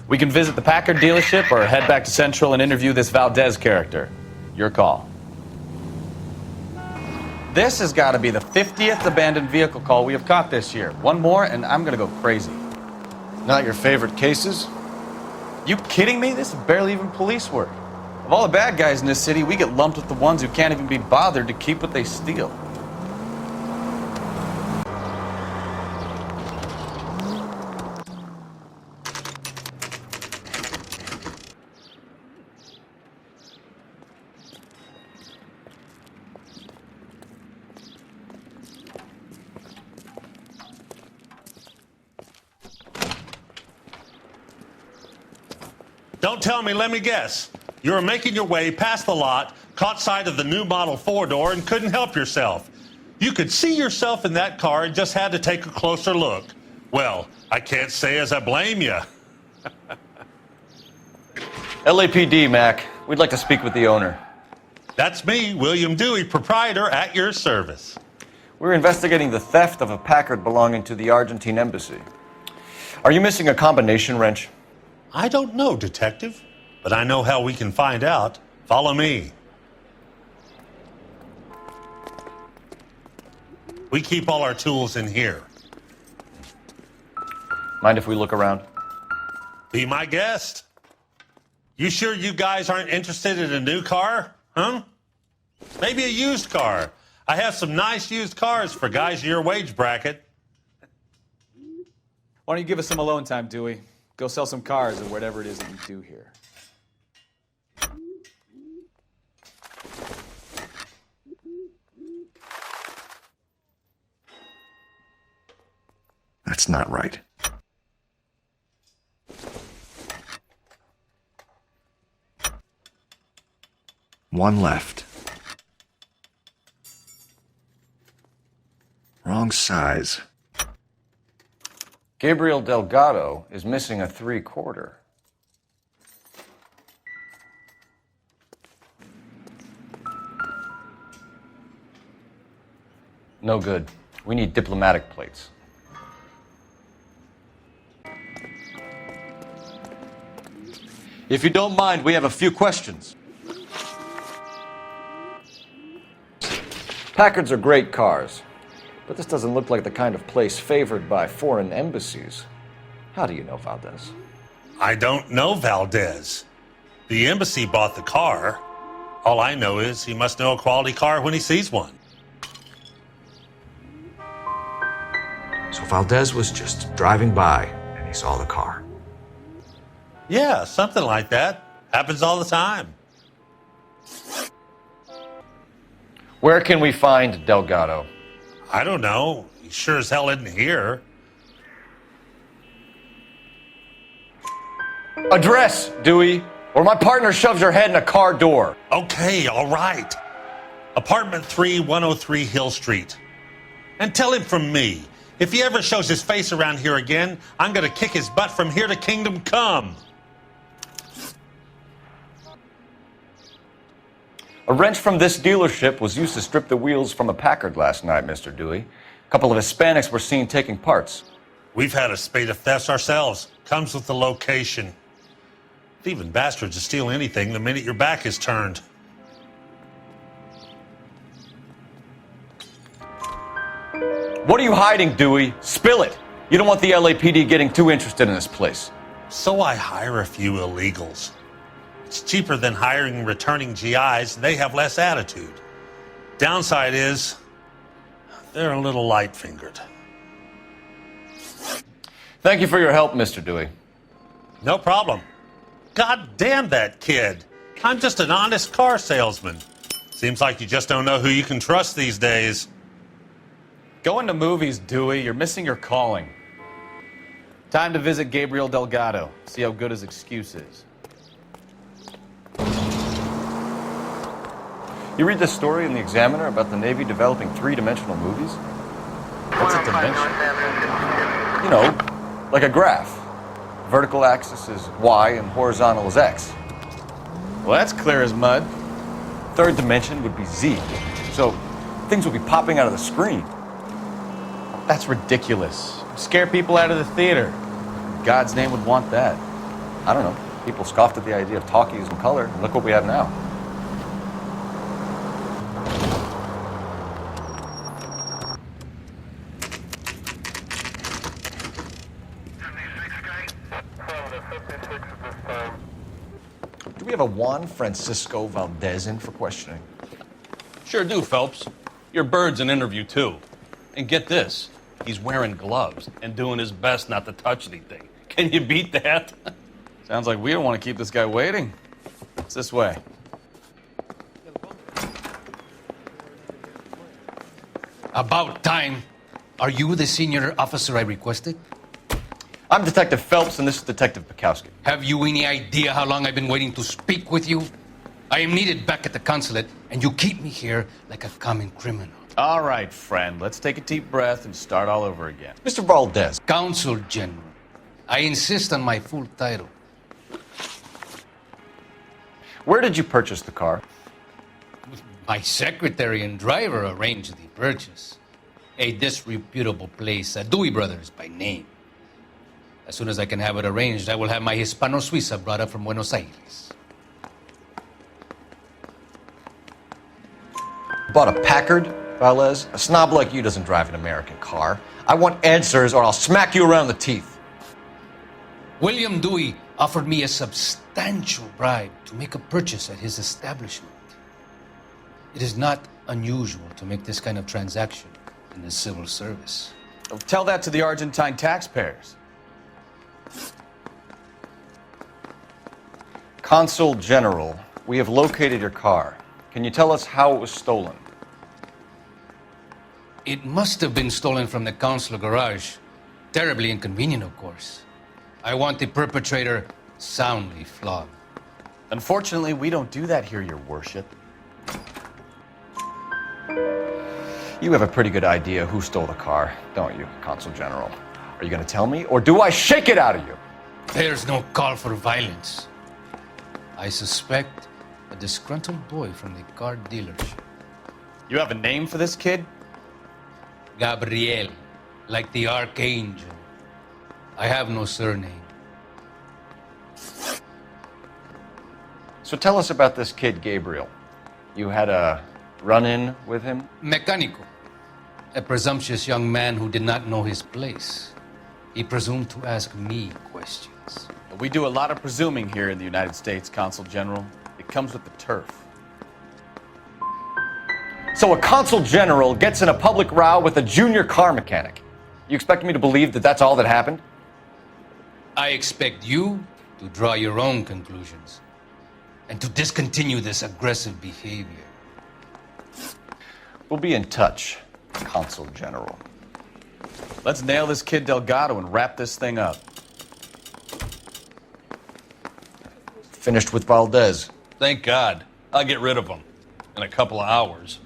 We can visit the Packard dealership or head back to Central and interview this Valdez character. Your call. This has got to be the 50th abandoned vehicle call we have caught this year. One more and I'm going to go crazy. Not your favorite cases? You kidding me? This is barely even police work. Of all the bad guys in this city, we get lumped with the ones who can't even be bothered to keep what they steal. Don't tell me, let me guess. You were making your way past the lot, caught sight of the new model four-door, and couldn't help yourself. You could see yourself in that car and just had to take a closer look. Well, I can't say as I blame you. LAPD, Mac. We'd like to speak with the owner. That's me, William Dewey, proprietor, at your service. We're investigating the theft of a Packard belonging to the Argentine embassy. Are you missing a combination wrench? I don't know, Detective, but I know how we can find out. Follow me. We keep all our tools in here. Mind if we look around? Be my guest. You sure you guys aren't interested in a new car? Huh? Maybe a used car. I have some nice used cars for guys in your wage bracket. Why don't you give us some alone time, Dewey? Go sell some cars or whatever it is that you do here. That's not right. One left. Wrong size. Gabriel Delgado is missing a 3/4. No good. We need diplomatic plates. If you don't mind, we have a few questions. Packards are great cars, but this doesn't look like the kind of place favored by foreign embassies. How do you know Valdez? I don't know Valdez. The embassy bought the car. All I know is he must know a quality car when he sees one. So Valdez was just driving by and he saw the car. Yeah, something like that. Happens all the time. Where can we find Delgado? I don't know. He sure as hell isn't here. Address, Dewey, or my partner shoves your head in a car door. Okay, all right. Apartment 3103 Hill Street. And tell him from me, if he ever shows his face around here again, I'm going to kick his butt from here to Kingdom Come. A wrench from this dealership was used to strip the wheels from a Packard last night, Mr. Dewey. A couple of Hispanics were seen taking parts. We've had a spate of thefts ourselves. Comes with the location. Thieving bastards to steal anything the minute your back is turned. What are you hiding, Dewey? Spill it. You don't want the LAPD getting too interested in this place. So I hire a few illegals. It's cheaper than hiring returning GIs. They have less attitude. Downside is, they're a little light-fingered. Thank you for your help, Mr. Dewey. No problem. God damn that kid. I'm just an honest car salesman. Seems like you just don't know who you can trust these days. Going to movies, Dewey. You're missing your calling. Time to visit Gabriel Delgado. See how good his excuse is. You read this story in the Examiner about the Navy developing three-dimensional movies? What's a dimension? You know, like a graph. Vertical axis is Y and horizontal is X. Well, that's clear as mud. Third dimension would be Z. So things would be popping out of the screen. That's ridiculous. Scare people out of the theater. In God's name would want that. I don't know. People scoffed at the idea of talkies and color, and look what we have now. Do we have a Juan Francisco Valdez in for questioning? Sure do, Phelps. Your bird's an interview, too. And get this, he's wearing gloves and doing his best not to touch anything. Can you beat that? Sounds like we don't want to keep this guy waiting. It's this way. About time. Are you the senior officer I requested? I'm Detective Phelps, and this is Detective Bukowski. Have you any idea how long I've been waiting to speak with you? I am needed back at the consulate, and you keep me here like a common criminal. All right, friend. Let's take a deep breath and start all over again. Mr. Valdez. Consul General. I insist on my full title. Where did you purchase the car? My secretary and driver arranged the purchase. A disreputable place, Dewey Brothers by name. As soon as I can have it arranged, I will have my Hispano Suiza brought up from Buenos Aires. Bought a Packard, Valdez? A snob like you doesn't drive an American car. I want answers or I'll smack you around the teeth. William Dewey offered me a substantial bribe to make a purchase at his establishment. It is not unusual to make this kind of transaction in the civil service. Tell that to the Argentine taxpayers. Consul General, we have located your car. Can you tell us how it was stolen? It must have been stolen from the consular garage. Terribly inconvenient, of course. I want the perpetrator soundly flogged. Unfortunately, we don't do that here, Your Worship. You have a pretty good idea who stole the car, don't you, Consul General? Are you going to tell me, or do I shake it out of you? There's no call for violence. I suspect a disgruntled boy from the car dealership. You have a name for this kid? Gabriel, like the archangel. I have no surname. So tell us about this kid, Gabriel. You had a run-in with him? Mecánico, a presumptuous young man who did not know his place. He presumed to ask me questions. We do a lot of presuming here in the United States, Consul General. It comes with the turf. So a Consul General gets in a public row with a junior car mechanic. You expect me to believe that that's all that happened? I expect you to draw your own conclusions and to discontinue this aggressive behavior. We'll be in touch, Consul General. Let's nail this kid Delgado and wrap this thing up. Finished with Valdez. Thank God. I'll get rid of him in a couple of hours.